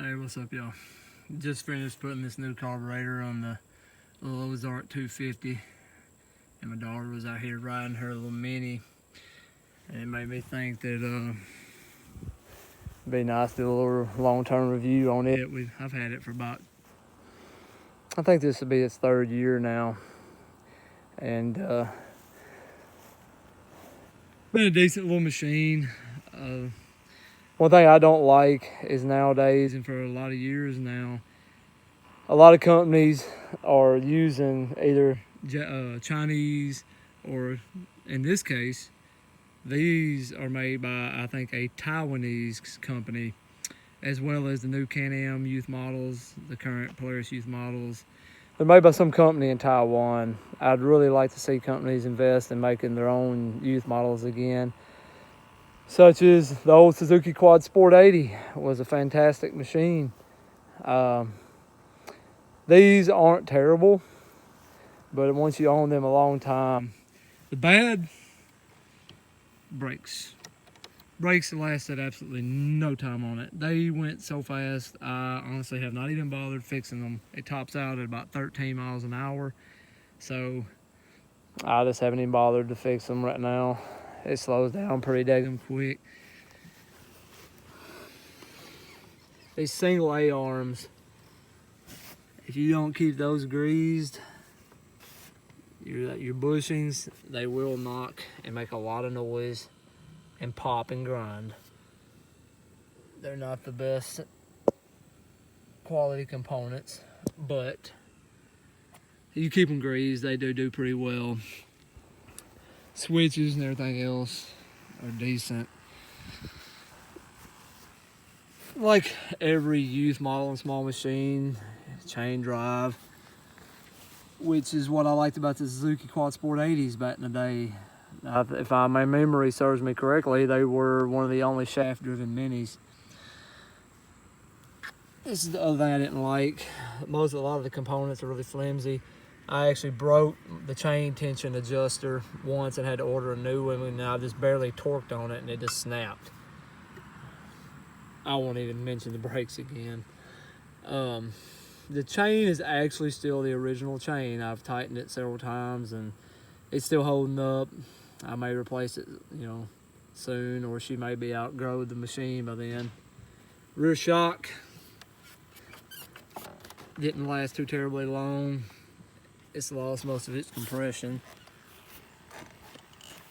Hey, what's up, y'all? Just finished putting this new carburetor on the little Ozark 250, and my daughter was out here riding her little Mini, and it made me think that it'd be nice to do a little long-term review on it. I've had it for about, I think this will be its 3rd year now, and been a decent little machine. One thing I don't like is nowadays, and for a lot of years now, a lot of companies are using either Chinese, or in this case, these are made by, I think, a Taiwanese company, as well as the new Can Am youth models, the current Polaris youth models. They're made by some company in Taiwan. I'd really like to see companies invest in making their own youth models again, such as the old Suzuki Quad Sport 80 was a fantastic machine. These aren't terrible, but once you own them a long time, the bad, brakes lasted absolutely no time on it. They went so fast, I honestly have not even bothered fixing them. It tops out at about 13 miles an hour, so I just haven't even bothered to fix them right now. It slows down pretty daggum quick. These single A arms, if you don't keep those greased, your bushings, they will knock and make a lot of noise and pop and grind. They're not the best quality components, but you keep them greased, they do pretty well. Switches and everything else are decent. Like every youth model and small machine, chain drive, which is what I liked about the Suzuki Quad Sport 80s back in the day. If my memory serves me correctly, they were one of the only shaft-driven minis. This is the other thing I didn't like. A lot of the components are really flimsy. I actually broke the chain tension adjuster once and had to order a new one, and I just barely torqued on it and it just snapped. I won't even mention the brakes again. The chain is actually still the original chain. I've tightened it several times and it's still holding up. I may replace it, soon, or she may be outgrown the machine by then. Rear shock didn't last too terribly long. It's lost most of its compression,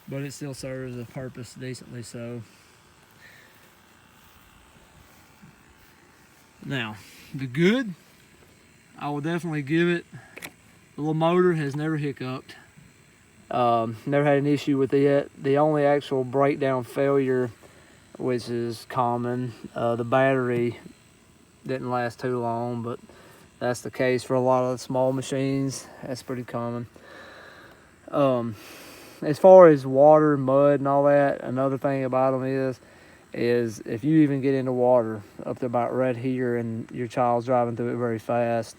but it still serves a purpose decently so. Now, the good, I will definitely give it. The little motor has never hiccuped. Never had an issue with it. The only actual breakdown failure, which is common, the battery didn't last too long, but that's the case for a lot of small machines. That's pretty common. As far as water, mud, and all that, another thing about them is if you even get into water up to about right here and your child's driving through it very fast,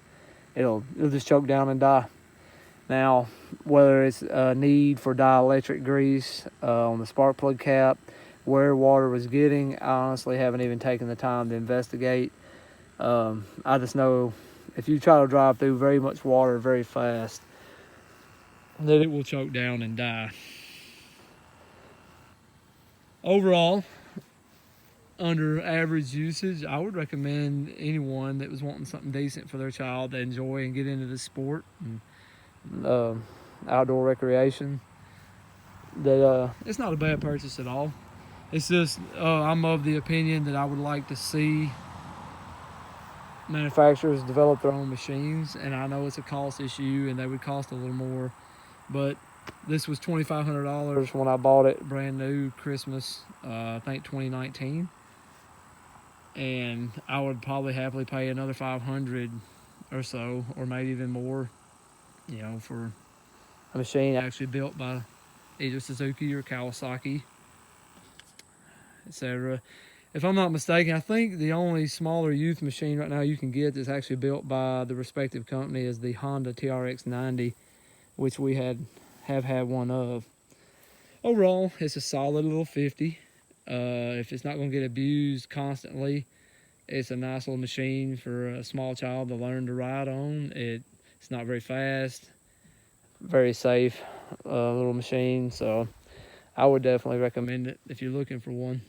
it'll just choke down and die. Now, whether it's a need for dielectric grease on the spark plug cap, where water was getting, I honestly haven't even taken the time to investigate. I just know if you try to drive through very much water very fast, that it will choke down and die. Overall, under average usage, I would recommend anyone that was wanting something decent for their child to enjoy and get into this sport and outdoor recreation, that it's not a bad purchase at all. It's just I'm of the opinion that I would like to see manufacturers develop their own machines, and I know it's a cost issue and they would cost a little more, but this was $2,500 when I bought it brand new Christmas, I think 2019, and I would probably happily pay another $500 or so, or maybe even more, for a machine actually built by either Suzuki or Kawasaki, etc. If I'm not mistaken, I think the only smaller youth machine right now you can get that's actually built by the respective company is the Honda TRX 90, which we have had one of. Overall, it's a solid little 50. If it's not going to get abused constantly, It's a nice little machine for a small child to learn to ride on. It's not very fast, very safe little machine. So I would definitely recommend it if you're looking for one.